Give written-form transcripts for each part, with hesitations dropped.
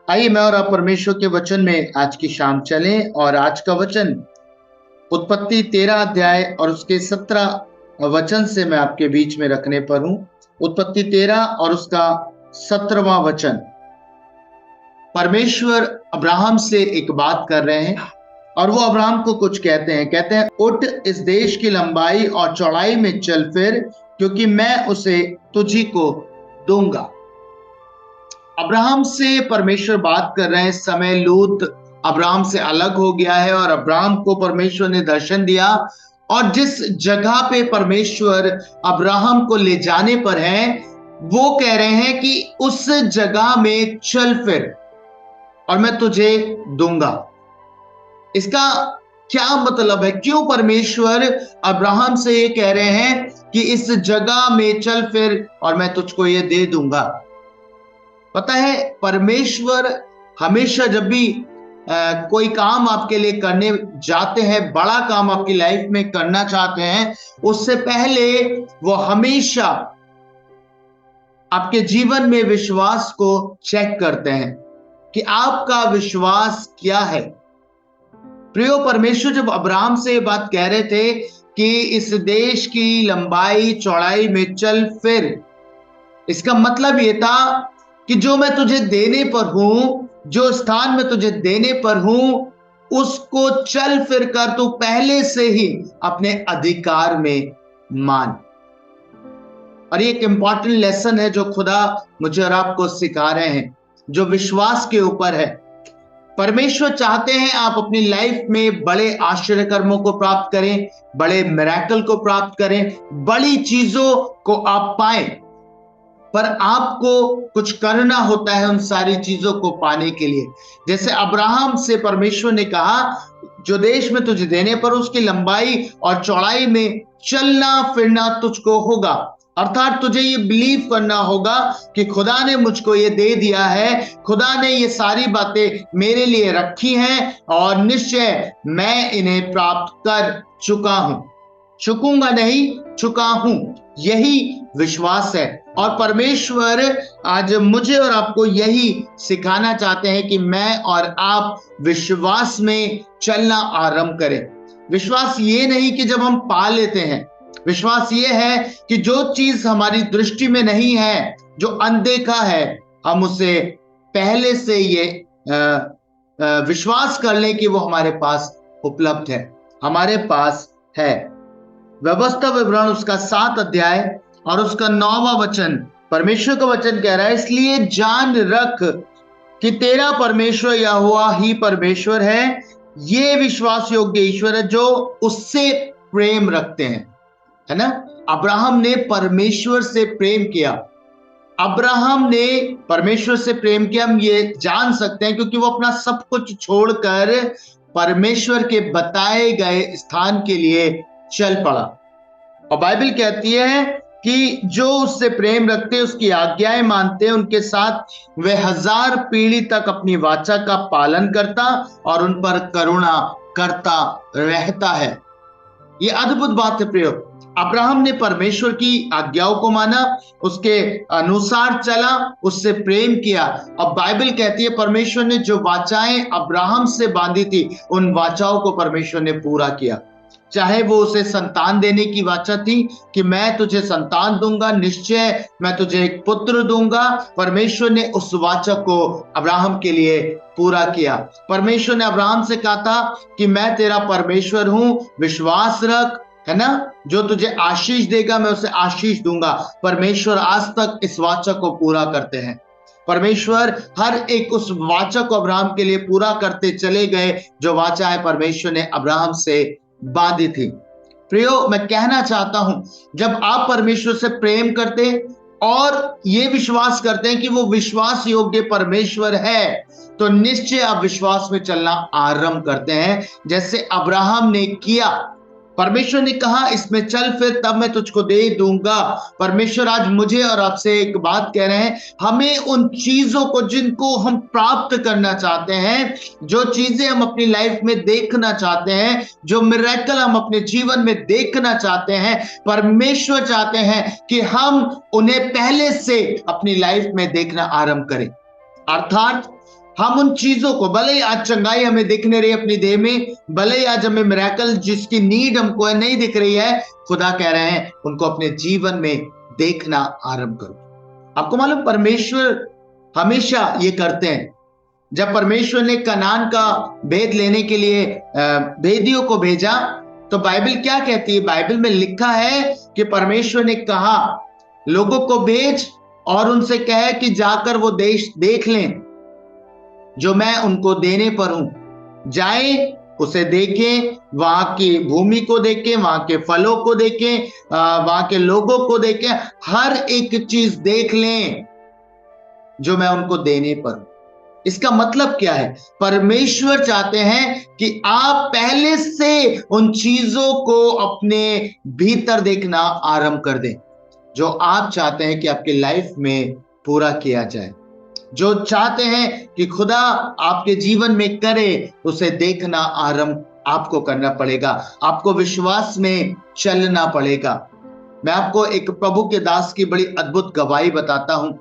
आइए मैं और आप परमेश्वर के वचन में आज की शाम चलें। और आज का वचन उत्पत्ति 13 अध्याय और उसके 17 वचन से मैं आपके बीच में रखने पर हूं। उत्पत्ति 13 और उसका 17वां वचन। परमेश्वर अब्राहम से एक बात कर रहे हैं और वो अब्राहम को कुछ कहते हैं उठ, इस देश की लंबाई और चौड़ाई में चल फिर, क्योंकि मैं उसे तुझी को दूंगा। अब्राहम से परमेश्वर बात कर रहे हैं। इस समय लूत अब्राहम से अलग हो गया है और अब्राहम को परमेश्वर ने दर्शन दिया, और जिस जगह पे परमेश्वर अब्राहम को ले जाने पर है, वो कह रहे हैं कि उस जगह में चल फिर और मैं तुझे दूंगा। इसका क्या मतलब है? क्यों परमेश्वर अब्राहम से ये कह रहे हैं कि इस जगह में चल फिर और मैं तुझको ये दे दूंगा? पता है, परमेश्वर हमेशा जब भी कोई काम आपके लिए करने जाते हैं, बड़ा काम आपकी लाइफ में करना चाहते हैं, उससे पहले वो हमेशा आपके जीवन में विश्वास को चेक करते हैं कि आपका विश्वास क्या है। प्रियो, परमेश्वर जब अब्राहम से ये बात कह रहे थे कि इस देश की लंबाई चौड़ाई में चल फिर, इसका मतलब ये था कि जो मैं तुझे देने पर हूं, जो स्थान में तुझे देने पर हूं, उसको चल फिर कर तू पहले से ही अपने अधिकार में मान। और ये एक इंपॉर्टेंट लेसन है जो खुदा मुझे और आपको सिखा रहे हैं, जो विश्वास के ऊपर है। परमेश्वर चाहते हैं आप अपनी लाइफ में बड़े आश्चर्य कर्मों को प्राप्त करें, बड़े मिरेकल को प्राप्त करें, बड़ी चीजों को आप पाएं, पर आपको कुछ करना होता है उन सारी चीजों को पाने के लिए। जैसे अब्राहम से परमेश्वर ने कहा, जो देश में तुझे देने पर उसकी लंबाई और चौड़ाई में चलना फिरना तुझको होगा। अर्थात तुझे ये बिलीव करना होगा कि खुदा ने मुझको ये दे दिया है, खुदा ने ये सारी बातें मेरे लिए रखी हैं और निश्चय मैं इन्हें प्राप्त कर चुका हूं। चुकूंगा नहीं, चुका हूं। यही विश्वास है। और परमेश्वर आज मुझे और आपको यही सिखाना चाहते हैं कि मैं और आप विश्वास में चलना आरंभ करें। विश्वास ये नहीं कि जब हम पा लेते हैं, विश्वास ये है कि जो चीज हमारी दृष्टि में नहीं है, जो अनदेखा है, हम उसे पहले से ये विश्वास कर लें कि वो हमारे पास उपलब्ध है, हमारे पास है। व्यवस्था विवरण उसका 7 अध्याय और उसका 9वां वचन, परमेश्वर का वचन कह रहा है, इसलिए जान रख कि तेरा परमेश्वर यहोवा ही परमेश्वर है। ये विश्वास योग्य ईश्वर है जो उससे प्रेम रखते हैं। है ना? अब्राहम ने परमेश्वर से प्रेम किया। अब्राहम ने परमेश्वर से प्रेम किया, हम ये जान सकते हैं क्योंकि वो अपना सब कुछ छोड़कर परमेश्वर के बताए गए स्थान के लिए चल पड़ा। और बाइबल कहती है कि जो उससे प्रेम रखते हैं, उसकी आज्ञाएं मानते हैं, उनके साथ वे 1000 पीढ़ी तक अपनी वाचा का पालन करता और उन पर करुणा करता रहता है। ये अद्भुत बात है प्रियो। अब्राहम ने परमेश्वर की आज्ञाओं को माना, उसके अनुसार चला, उससे प्रेम किया। अब बाइबल कहती है परमेश्वर ने जो वाचाएं अब्राहम से बांधी थी, उन वाचाओं को परमेश्वर ने पूरा किया। चाहे वो उसे संतान देने की वाचा थी कि मैं तुझे संतान दूंगा, निश्चय मैं तुझे एक पुत्र दूंगा, परमेश्वर ने उस वाचा को अब्राहम के लिए पूरा किया। परमेश्वर ने अब्राहम से कहा था कि मैं तेरा परमेश्वर हूं, विश्वास रख, है ना? जो तुझे आशीष देगा मैं उसे आशीष दूंगा। परमेश्वर आज तक इस वाचा को पूरा करते हैं। परमेश्वर हर एक उस वाचा को अब्राहम के लिए पूरा करते चले गए, जो वाचा है परमेश्वर ने अब्राहम से बांधी थी। प्रियो, मैं कहना चाहता हूं, जब आप परमेश्वर से प्रेम करते और ये विश्वास करते हैं कि वो विश्वास योग्य परमेश्वर है, तो निश्चय आप विश्वास में चलना आरंभ करते हैं, जैसे अब्राहम ने किया। परमेश्वर ने कहा इसमें चल फिर, तब मैं तुझको दे दूंगा। परमेश्वर आज मुझे और आपसे एक बात कह रहे हैं, हमें उन चीजों को जिनको हम प्राप्त करना चाहते हैं, जो चीजें हम अपनी लाइफ में देखना चाहते हैं, जो मिरेकल हम अपने जीवन में देखना चाहते हैं, परमेश्वर चाहते हैं कि हम उन्हें पहले से अपनी लाइफ में देखना आरंभ करें। अर्थात हम उन चीजों को, भले ही आज चंगाई हमें दिख नहीं रही अपनी देह में, भले ही आज हमें मिरेकल जिसकी नीड हमको नहीं दिख रही है, खुदा कह रहे हैं उनको अपने जीवन में देखना आरंभ करो। आपको मालूम परमेश्वर हमेशा ये करते हैं। जब परमेश्वर ने कनान का भेद लेने के लिए भेदियों को भेजा, तो बाइबल क्या कहती है? बाइबल में लिखा है कि परमेश्वर ने कहा लोगों को भेज और उनसे कहे कि जाकर वो देश देख लें जो मैं उनको देने पर हूं। जाए, उसे देखें, वहां की भूमि को देखें, वहां के फलों को देखें, वहां के लोगों को देखें, हर एक चीज देख लें जो मैं उनको देने पर हूं। इसका मतलब क्या है? परमेश्वर चाहते हैं कि आप पहले से उन चीजों को अपने भीतर देखना आरंभ कर दें जो आप चाहते हैं कि आपकी लाइफ में पूरा किया जाए, जो चाहते हैं कि खुदा आपके जीवन में करे, उसे देखना आरंभ आपको करना पड़ेगा। आपको विश्वास में चलना पड़ेगा। मैं आपको एक प्रभु के दास की बड़ी अद्भुत गवाही बताता हूं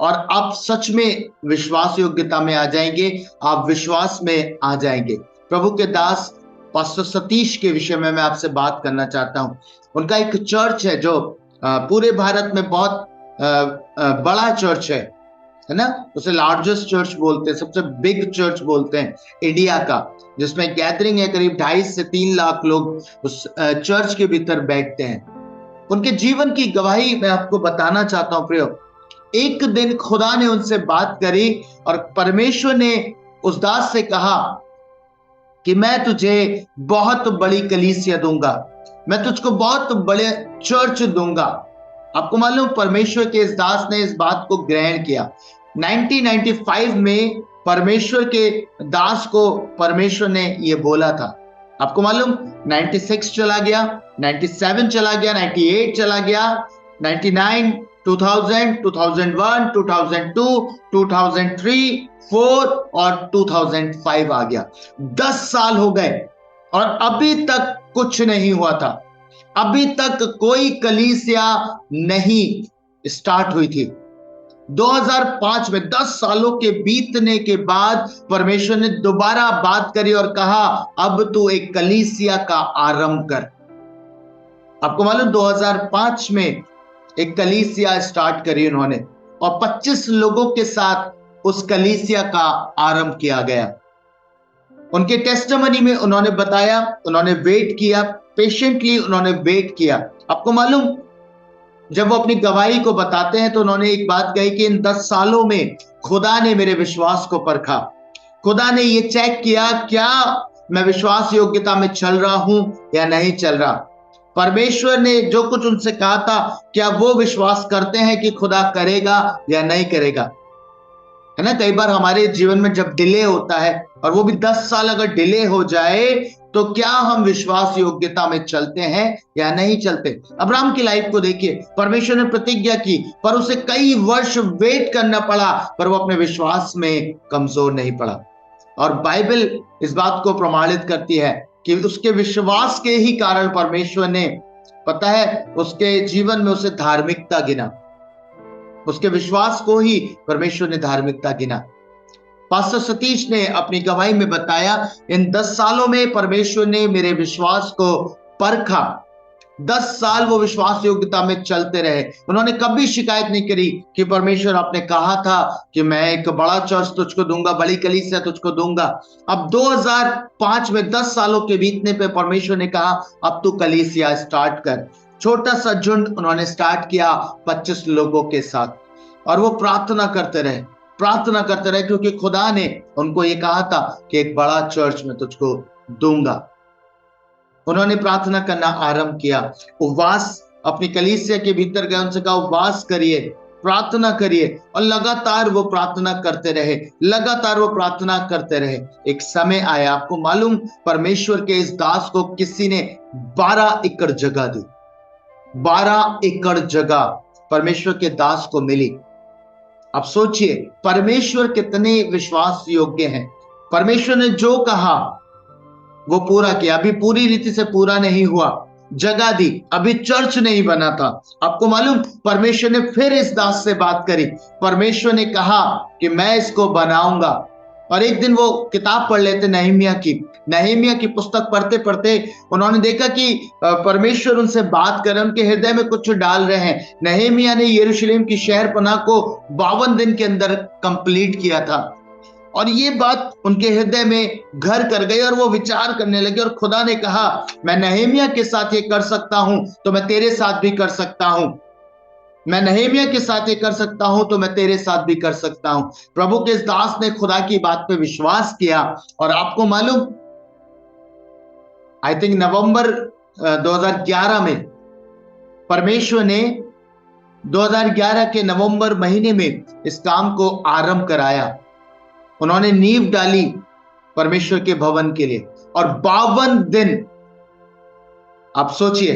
और आप सच में विश्वास योग्यता में आ जाएंगे, आप विश्वास में आ जाएंगे। प्रभु के दास पास्टर सतीश के विषय में मैं आपसे बात करना चाहता हूं। उनका एक चर्च है जो पूरे भारत में बहुत बड़ा चर्च है ना। उसे लार्जेस्ट चर्च बोलते हैं, सबसे बिग चर्च बोलते हैं इंडिया का, जिसमें गैदरिंग है करीब 2.5 से 3 लाख लोग उस चर्च के भीतर बैठते हैं। उनके जीवन की गवाही मैं आपको बताना चाहता हूं प्रियो। एक दिन खुदा ने उनसे बात करी और परमेश्वर ने उस दास से कहा कि मैं तुझे बहुत बड़ी कलीसिया दूंगा, मैं तुझको बहुत बड़े चर्च दूंगा। आपको मालूम परमेश्वर के इस दास ने इस बात को ग्रहण किया। 1995 में परमेश्वर के दास को परमेश्वर ने यह बोला था। आपको मालूम 96 चला गया, 97 चला गया, 98 चला गया, 99, 2000, 2001, 2002, 2003, 4 और 2005 आ गया। 10 साल हो गए और अभी तक कुछ नहीं हुआ था। अभी तक कोई कलीसिया नहीं स्टार्ट हुई थी। 2005 में 10 सालों के बीतने के बाद परमेश्वर ने दोबारा बात करी और कहा अब तू एक कलीसिया का आरंभ कर। आपको मालूम 2005 में एक कलीसिया स्टार्ट करी उन्होंने और 25 लोगों के साथ उस कलीसिया का आरंभ किया गया। उनके टेस्टिमनी में उन्होंने बताया, उन्होंने वेट किया, पेशेंटली उन्होंने वेट किया। आपको मालूम जब वो अपनी गवाही को बताते हैं तो उन्होंने एक बात कही कि इन 10 सालों में खुदा ने मेरे विश्वास को परखा, खुदा ने ये चेक किया क्या मैं विश्वास योग्यता में चल रहा हूं या नहीं चल रहा। परमेश्वर ने जो कुछ उनसे कहा था क्या वो विश्वास करते हैं कि खुदा करेगा या नहीं करेगा, है ना। कई बार हमारे जीवन में जब डिले होता है और वो भी 10 साल अगर डिले हो जाए तो क्या हम विश्वास योग्यता में चलते हैं या नहीं चलते। अब्राहम की लाइफ को देखिए, परमेश्वर ने प्रतिज्ञा की पर उसे कई वर्ष वेट करना पड़ा, पर वो अपने विश्वास में कमजोर नहीं पड़ा। और बाइबल इस बात को प्रमाणित करती है कि उसके विश्वास के ही कारण परमेश्वर ने, पता है, उसके जीवन में उसे धार्मिकता गिना। उसके विश्वास को ही परमेश्वर ने धार्मिकता गिना। पास्टर सतीश ने अपनी गवाही में बताया इन 10 सालों में परमेश्वर ने मेरे विश्वास को परखा। 10 साल वो विश्वास योग्यता में चलते रहे। उन्होंने कभी शिकायत नहीं करी कि परमेश्वर आपने कहा था कि मैं एक बड़ा चर्च तुझको दूंगा, बड़ी कलीसिया तुझको दूंगा। अब 2005 में 10 सालों के बीतने पे परमेश्वर ने कहा अब तू कलीसिया स्टार्ट कर। छोटा सा झुंड उन्होंने स्टार्ट किया 25 लोगों के साथ और वो प्रार्थना करते रहे क्योंकि खुदा ने उनको ये कहा था कि एक बड़ा चर्च में तुझको दूंगा। उन्होंने प्रार्थना करना आरंभ किया, उपवास अपनी कलीसिया के भीतर गए, उनसे कहा उपवास करिए, प्रार्थना करिए और लगातार वो प्रार्थना करते रहे। एक समय आया, आपको मालूम परमेश्वर के इस दास को किसी ने 12 एकड़ जगह दी। 12 एकड़ जगह परमेश्वर के दास को मिली। अब सोचिए परमेश्वर कितने विश्वास योग्य हैं। परमेश्वर ने जो कहा वो पूरा किया। अभी पूरी रीति से पूरा नहीं हुआ, जगह दी, अभी चर्च नहीं बना था। आपको मालूम परमेश्वर ने फिर इस दास से बात करी। परमेश्वर ने कहा कि मैं इसको बनाऊंगा, और एक दिन वो किताब पढ़ लेते नहमीया की पुस्तक पढ़ते पढ़ते उन्होंने देखा कि परमेश्वर उनसे बात कर रहे हैं, उनके हृदय में कुछ डाल रहे हैं। नहमीया ने यरूशलेम की शहर पनाह को 52 दिन के अंदर कंप्लीट किया था और ये बात उनके हृदय में घर कर गई और वो विचार करने लगे और खुदा ने कहा, मैं नहमीया के साथ ये कर सकता हूं तो मैं तेरे साथ भी कर सकता हूं। मैं नहमीया के साथ ये कर सकता हूं तो मैं तेरे साथ भी कर सकता हूं। प्रभु के इस दास ने खुदा की बात पे विश्वास किया और आपको मालूम, आई थिंक नवंबर 2011 में परमेश्वर ने 2011 के नवंबर महीने में इस काम को आरंभ कराया। उन्होंने नींव डाली परमेश्वर के भवन के लिए और 52 दिन आप सोचिए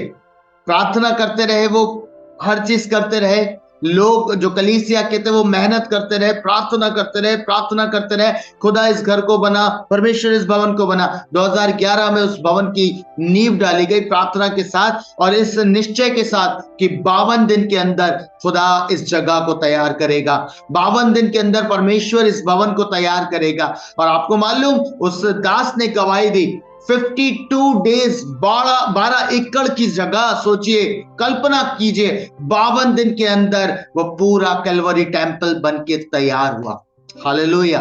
प्रार्थना करते रहे, वो हर चीज करते रहे। लोग जो कलीसिया के थे वो मेहनत करते रहे, प्रार्थना करते रहे। खुदा इस घर को बना, परमेश्वर इस भवन को बना। 2011 में उस भवन की नींव डाली गई प्रार्थना के साथ और इस निश्चय के साथ कि 52 दिन के अंदर खुदा इस जगह को तैयार करेगा, 52 दिन के अंदर परमेश्वर इस भवन को तैयार करेगा। और आपको मालूम उस दास ने गवाही दी 52 डेज, 12 एकड़ की जगह, सोचिए, कल्पना कीजिए 52 दिन के अंदर वो पूरा कैलवरी टेम्पल बन के तैयार हुआ। हालेलुया।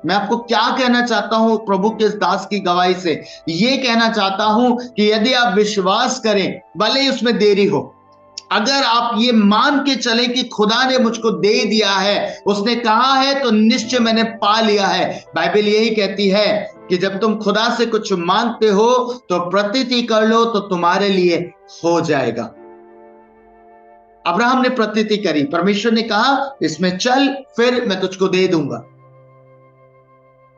मैं आपको क्या कहना चाहता हूं प्रभु के इस दास की गवाही से? ये कहना चाहता हूं कि यदि आप विश्वास करें, भले ही उसमें देरी हो, अगर आप ये मान के चले कि खुदा ने मुझको दे दिया है, उसने कहा है तो निश्चय मैंने पा लिया है। बाइबल यही कहती है कि जब तुम खुदा से कुछ मांगते हो तो प्रतीति कर लो तो तुम्हारे लिए हो जाएगा। अब्राहम ने प्रतीति करी, परमेश्वर ने कहा इसमें चल, फिर मैं तुझको दे दूंगा,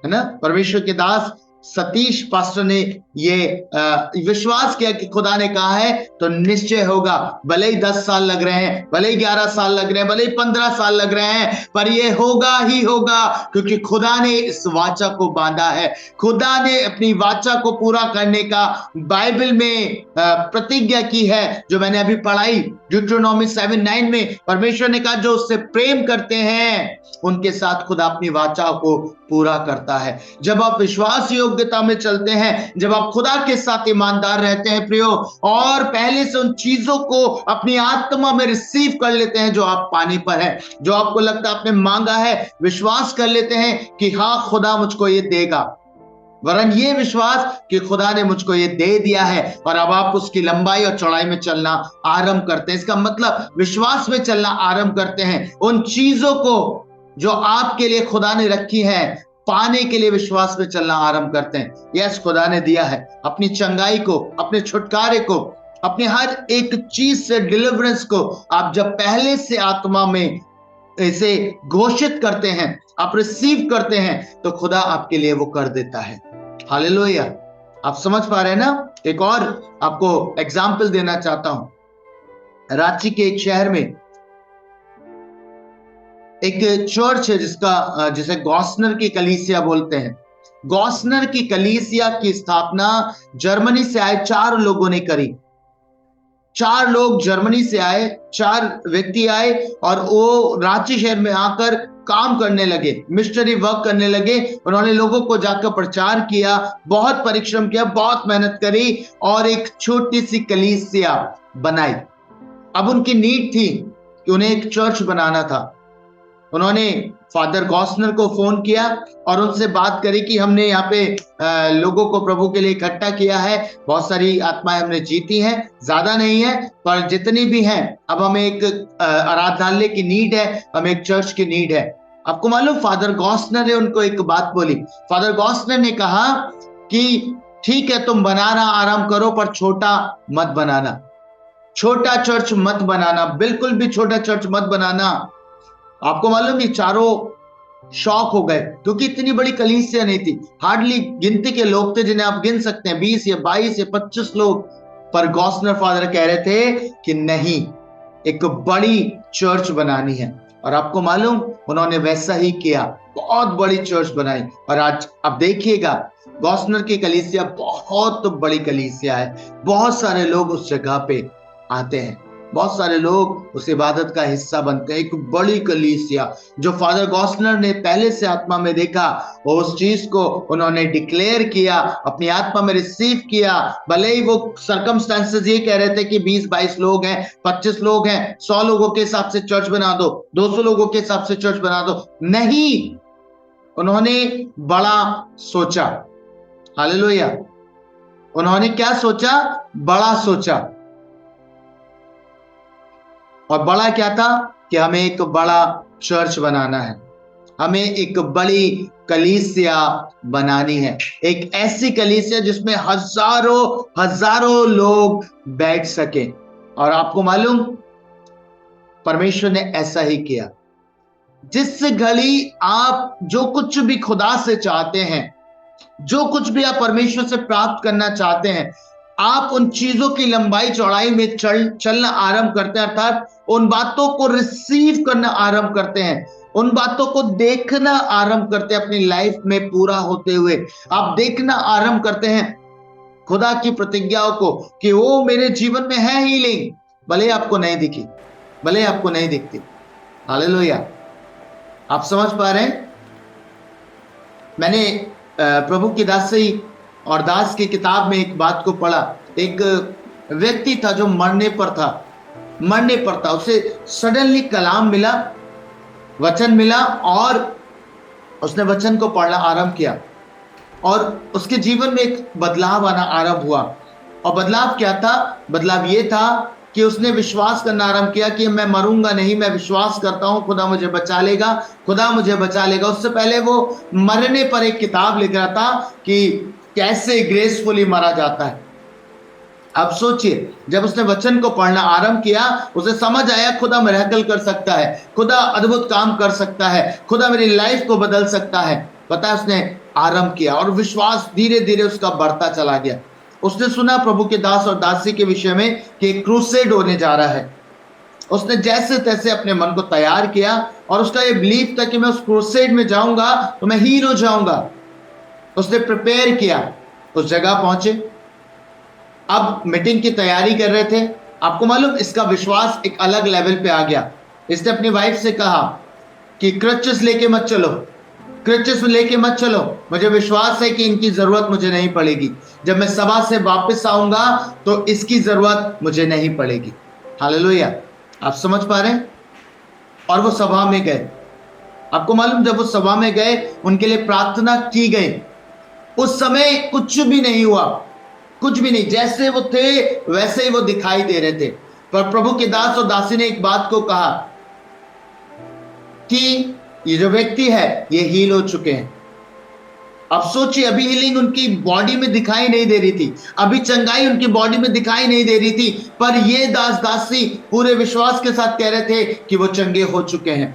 है ना। परमेश्वर के दास सतीश पास्टर ने ये विश्वास किया कि खुदा ने कहा है तो निश्चय होगा। भले ही 10 साल लग रहे हैं, भले ही 11 साल लग रहे हैं, भले ही 15 साल लग रहे हैं, पर ये होगा ही होगा, क्योंकि खुदा ने इस वाचा को बांधा है। खुदा ने अपनी वाचा को पूरा करने का बाइबल में प्रतिज्ञा की है, जो मैंने अभी पढ़ाई ड्यूटेरोनॉमी 7:9 में। परमेश्वर ने कहा जो उससे प्रेम करते हैं उनके साथ खुदा अपनी वाचा को पूरा करता है। जब आप विश्वास योग्यता में चलते हैं, जब आप खुदा के साथ ईमानदार रहते हैं प्रियो, और पहले से उन चीजों को अपनी आत्मा में रिसीव कर लेते हैं जो आप पाने पर है, जो आपको लगता है आपने मांगा है, विश्वास कर लेते हैं कि हाँ खुदा मुझको ये देगा, वरन ये विश्वास कि खुदा ने मुझको ये दे दिया है, और अब आप उसकी लंबाई और चौड़ाई में चलना आरंभ करते हैं। इसका मतलब विश्वास में चलना आरंभ करते हैं। उन चीजों को जो आपके लिए खुदा ने रखी है पाने के लिए विश्वास में चलना आरंभ करते हैं। यस, खुदा ने दिया है अपनी चंगाई को, अपने छुटकारे को, अपने हर एक चीज से डिलीवरेंस को। आप जब पहले से आत्मा में इसे घोषित करते हैं, आप रिसीव करते हैं, तो खुदा आपके लिए वो कर देता है। हालेलुया। आप समझ पा रहे हैं ना। एक और आपको एग्जाम्पल देना चाहता हूं। रांची के एक शहर में एक चर्च है जिसे गॉसनर की कलीसिया बोलते हैं। गॉसनर की कलीसिया की स्थापना जर्मनी से आए 4 लोगों ने करी। 4 लोग जर्मनी से आए, 4 व्यक्ति आए और वो रांची शहर में आकर काम करने लगे, मिशनरी वर्क करने लगे। उन्होंने लोगों को जाकर प्रचार किया, बहुत परिश्रम किया, बहुत मेहनत करी और एक छोटी सी कलीसिया बनाई। अब उनकी नीड थी कि उन्हें एक चर्च बनाना था। उन्होंने फादर गॉसनर को फोन किया और उनसे बात करी कि हमने यहाँ पे लोगों को प्रभु के लिए इकट्ठा किया है, बहुत सारी आत्माएं हमने जीती हैं, ज्यादा नहीं है पर जितनी भी हैं, अब हमें एक आराधनालय की नीड है, हमें एक चर्च की नीड है। आपको मालूम फादर गॉसनर ने उनको एक बात बोली। फादर गॉसनर ने कहा कि ठीक है तुम बनाना आराम करो, पर छोटा मत बनाना, छोटा चर्च मत बनाना, बिल्कुल भी छोटा चर्च मत बनाना। आपको मालूम ये चारों शॉक हो गए, क्योंकि इतनी बड़ी कलीसिया नहीं थी, हार्डली गिनती के लोग थे जिन्हें आप गिन सकते हैं, 20 या 22 या 25 लोग। पर गॉसनर फादर कह रहे थे कि नहीं, एक बड़ी चर्च बनानी है। और आपको मालूम उन्होंने वैसा ही किया, बहुत बड़ी चर्च बनाई। और आज अब देखिएगा गॉसनर की कलीसिया बहुत बड़ी कलीसिया है, बहुत सारे लोग उस जगह पे आते हैं। बहुत सारे लोग उस इबादत का हिस्सा बनते हैं। एक बड़ी कलीसिया जो फादर गॉसलर ने पहले से आत्मा में देखा, उस चीज को उन्होंने डिक्लेयर किया, अपनी आत्मा में रिसीव किया। भले ही वो सर्कमस्टांसेस ये कह रहे थे कि 20-22 लोग हैं, 25 लोग हैं, 100 लोगों के हिसाब से चर्च बना दो, 200 लोगों के हिसाब से चर्च बना दो, नहीं, उन्होंने बड़ा सोचा। हालेलुया। उन्होंने क्या सोचा? बड़ा सोचा। और बड़ा क्या था? कि हमें एक बड़ा चर्च बनाना है, हमें एक बड़ी कलीसिया बनानी है, एक ऐसी कलीसिया जिसमें हजारों हजारों लोग बैठ सके। और आपको मालूम, परमेश्वर ने ऐसा ही किया। जिस घड़ी आप जो कुछ भी खुदा से चाहते हैं, जो कुछ भी आप परमेश्वर से प्राप्त करना चाहते हैं, आप उन चीजों की लंबाई चौड़ाई में चलना आरंभ करते हैं, अर्थात उन बातों को रिसीव करना आरंभ करते हैं, उन बातों को देखना आरंभ करते हैं अपनी लाइफ में पूरा होते हुए। आप देखना आरंभ करते हैं खुदा की प्रतिज्ञाओं को कि वो मेरे जीवन में है हीलिंग, भले आपको नहीं दिखी, भले आपको नहीं दिखती। हालेलुया। आप समझ पा रहे हैं? मैंने प्रभु की दासी और दास की किताब में एक बात को पढ़ा। एक व्यक्ति था जो मरने पर था, उसे सडनली कलाम मिला, वचन मिला, और उसने वचन को पढ़ना आरंभ किया और उसके जीवन में एक बदलाव आना आरंभ हुआ। और बदलाव क्या था? बदलाव ये था कि उसने विश्वास करना आरंभ किया कि मैं मरूंगा नहीं, मैं विश्वास करता हूं खुदा मुझे बचा लेगा, खुदा मुझे बचा लेगा। उससे पहले वो मरने पर एक किताब लिख रहा था कि कैसे ग्रेसफुली मरा जाता है। अब सोचिए, जब उसने वचन को पढ़ना आरंभ किया, उसे समझ आया खुदा मिरेकल कर सकता है, खुदा अद्भुत काम कर सकता है, खुदा मेरी लाइफ को बदल सकता है। पता है, उसने आरंभ किया और विश्वास धीरे धीरे उसका बढ़ता चला गया। उसने सुना प्रभु के दास और दासी के विषय में कि एक क्रूसेड होने जा रहा है। उसने जैसे तैसे अपने मन को तैयार किया और उसका ये बिलीफ था कि मैं उस क्रूसेड में जाऊंगा तो मैं हीरो हो जाऊंगा। उसने प्रिपेयर किया, उस जगह पहुंचे, अब मीटिंग की तैयारी कर रहे थे। आपको मालूम, इसका विश्वास एक अलग लेवल पे आ गया। इसने अपनी वाइफ से कहा कि क्रचेस लेके मत चलो, क्रचेस लेके मत चलो, मुझे विश्वास है कि इनकी जरूरत मुझे नहीं पड़ेगी, जब मैं सभा से वापस आऊंगा तो इसकी जरूरत मुझे नहीं पड़ेगी। हालेलुया। आप समझ पा रहे हैं? और वो सभा में गए। आपको मालूम, जब वो सभा में गए, उनके लिए प्रार्थना की गई। उस समय कुछ भी नहीं हुआ, कुछ भी नहीं, जैसे वो थे वैसे ही वो दिखाई दे रहे थे। पर प्रभु के दास और दासी ने एक बात को कहा कि ये जो व्यक्ति है ये हील हो चुके हैं। अब सोचिए, अभी हीलिंग उनकी बॉडी में दिखाई नहीं दे रही थी, अभी चंगाई उनकी बॉडी में दिखाई नहीं दे रही थी, पर ये दास दासी पूरे विश्वास के साथ कह रहे थे कि वो चंगे हो चुके हैं,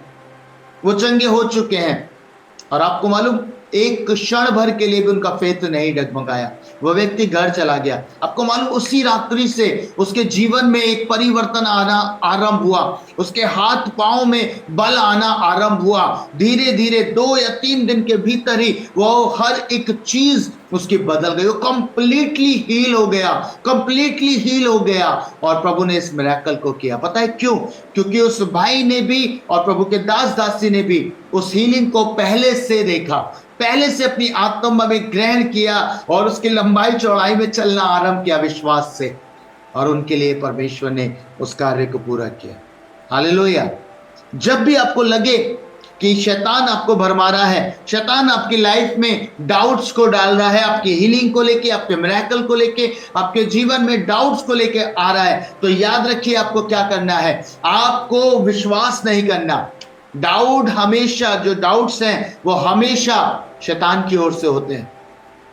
वो चंगे हो चुके हैं। और आपको मालूम, एक क्षण भर के लिए भी उनका फेथ नहीं डगमगाया। वो व्यक्ति घर चला गया। आपको मालूम, उसी रात्रि से उसके जीवन में एक परिवर्तन आना आरंभ हुआ, उसके हाथ पांव में बल आना आरंभ हुआ। धीरे धीरे 2 या 3 दिन के भीतर ही वो हर एक चीज उसकी बदल गई। वो कंप्लीटली हील हो गया, कंप्लीटली हील हो गया। और प्रभु ने इस मिरेकल को किया। पता है क्यों? क्योंकि उस भाई ने भी और प्रभु के दास दासी ने भी उस हीलिंग को पहले से देखा, पहले से अपनी आत्मा में ग्रहण किया और उसकी लंबाई चौड़ाई में चलना आरंभ किया विश्वास से, और उनके लिए परमेश्वर ने उस कार्य को पूरा किया। हालेलुया। जब भी आपको लगे कि शैतान आपको भरमा रहा है, शैतान आपकी लाइफ में डाउट्स को डाल रहा है, आपकी हीलिंग को लेके, आपके मिरेकल को लेके, आपके जीवन में डाउट्स को लेके आ रहा है, तो याद रखिए आपको क्या करना है। आपको विश्वास नहीं करना। डाउट हमेशा, जो डाउट्स हैं वो हमेशा शैतान की ओर से होते हैं।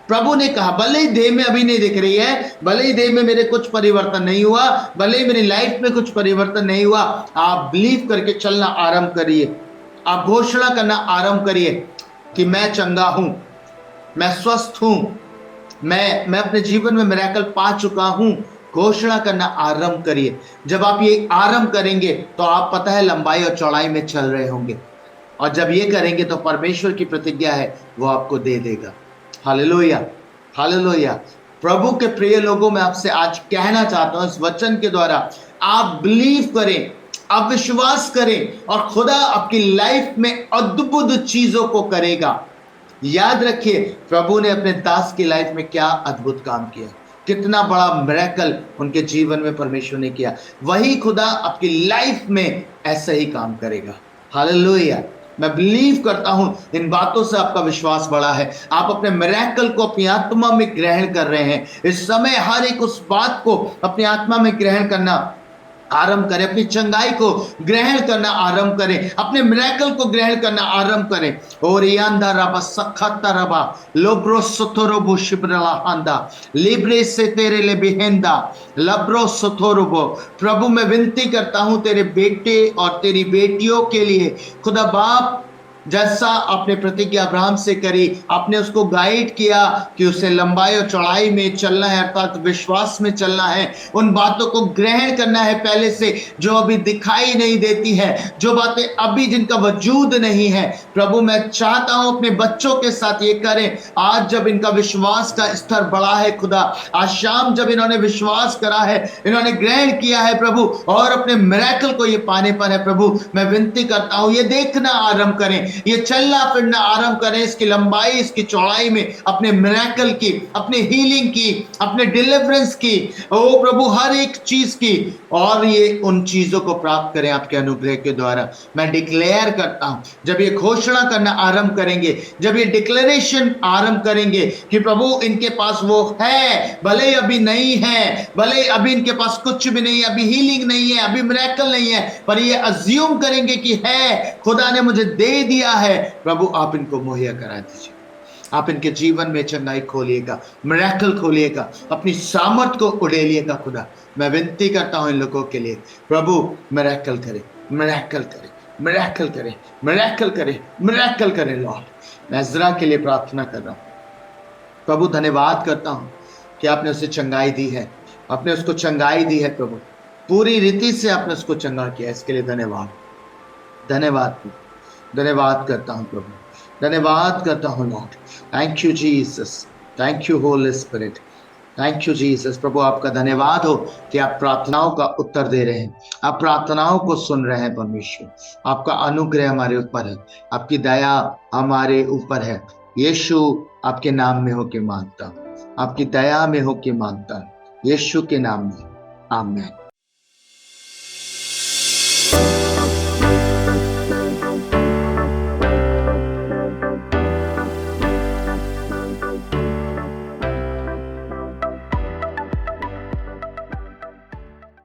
प्रभु ने कहा, भले ही देह में अभी नहीं दिख रही है, भले ही देह में मेरे कुछ परिवर्तन नहीं हुआ, भले ही मेरी लाइफ में कुछ परिवर्तन नहीं हुआ, आप बिलीव करके चलना आरंभ करिए। आप घोषणा करना आरंभ करिए कि मैं चंगा हूं, मैं स्वस्थ हूं, मैं अपने जीवन में मिरेकल पा चुका हूं। घोषणा करना आरंभ करिए। जब आप ये आरंभ करेंगे तो आप, पता है, लंबाई और चौड़ाई में चल रहे होंगे, और जब ये करेंगे तो परमेश्वर की प्रतिज्ञा है वो आपको दे देगा। Hallelujah, hallelujah. प्रभु के प्रिय लोगों, मैं आपसे आज कहना चाहता हूं इस वचन के द्वारा, आप बिलीव करें, आप विश्वास करें और खुदा आपकी लाइफ में अद्भुत चीजों को करेगा। याद रखिए, प्रभु ने अपने दास की लाइफ में क्या अद्भुत काम किया, कितना बड़ा मिरेकल उनके जीवन में परमेश्वर ने किया। वही खुदा आपकी लाइफ में ऐसा ही काम करेगा। हालेलुया। मैं बिलीव करता हूं इन बातों से आपका विश्वास बढ़ा है। आप अपने मिरेकल को अपनी आत्मा में ग्रहण कर रहे हैं। इस समय हर एक उस बात को अपनी आत्मा में ग्रहण करना आरंभ करें, अपनी चंगाई को ग्रहण करना आरंभ करें, अपने मिरेकल को ग्रहण करना आरंभ करें। और यांदा रबा सखता रबा लोब्रो सोथोरोबो शिब्रलाहांदा लिब्रे से तेरे ले बिहेंदा लब्रो सोथोरोबो। प्रभु मैं विनती करता हूं तेरे बेटे और तेरी बेटियों के लिए, खुदा बाप, जैसा आपने प्रतिज्ञा अब्राहम से करी, आपने उसको गाइड किया कि उसे लंबाई और चौड़ाई में चलना है, अर्थात विश्वास में चलना है, उन बातों को ग्रहण करना है पहले से, जो अभी दिखाई नहीं देती है, जो बातें अभी जिनका वजूद नहीं है। प्रभु मैं चाहता हूं अपने बच्चों के साथ ये करें। आज जब इनका विश्वास का स्तर बढ़ा है खुदा, आज शाम जब इन्होंने विश्वास करा है, इन्होंने ग्रहण किया है प्रभु, और अपने मिरेकल को ये पाने पर है प्रभु, मैं विनती करता हूं ये देखना आरंभ करें, ये चलना फिरना आरंभ करें, इसकी लंबाई इसकी चौड़ाई में अपने मिरेकल की, अपने हीलिंग की, अपने डिलीवरेंस की, ओ प्रभु हर एक चीज की, और ये उन चीजों को प्राप्त करें आपके अनुग्रह के द्वारा। मैं डिक्लेयर करता हूं, जब ये घोषणा करना आरंभ करेंगे, जब ये डिक्लेरेशन आरंभ करेंगे कि प्रभु इनके पास वो है, भले अभी नहीं है, भले अभी इनके पास कुछ भी नहीं है, अभी हीलिंग नहीं है, अभी मिरेकल नहीं है, पर ये अज्यूम करेंगे कि है, खुदा ने मुझे दे दिया है। प्रभु आप इनको मुहैया करा दीजिए, आप इनके जीवन में चंगाई खोलिएगा, मिरेकल खोलिएगा, अपनी सामर्थ को उड़ेलिएगा। खुदा मैं विनती करता हूं इन लोगों के लिए, प्रभु मिरेकल करे, मिरेकल करे, मिरेकल करे, मिरेकल करे, मिरेकल करे। लॉर्ड मैं इज़रा के लिए प्रार्थना कर रहा हूं प्रभु, धन्यवाद करता हूं कि आपने उसे चंगाई दी है, आपने उसको चंगाई दी है प्रभु, पूरी रीति से आपने उसको चंगा किया, इसके लिए धन्यवाद, धन्यवाद, धन्यवाद करता हूं प्रभु, धन्यवाद करता हूं Lord. Thank you Jesus, thank you Holy Spirit, thank you Jesus. प्रभु आपका धन्यवाद हो कि आप प्रार्थनाओं का उत्तर दे रहे हैं, आप प्रार्थनाओं को सुन रहे हैं परमेश्वर, आपका अनुग्रह हमारे ऊपर है, आपकी दया हमारे ऊपर है। यीशु आपके नाम में होके मांगता हूं, आपकी दया में होके मांगता हूं, यीशु के नाम में, आमीन।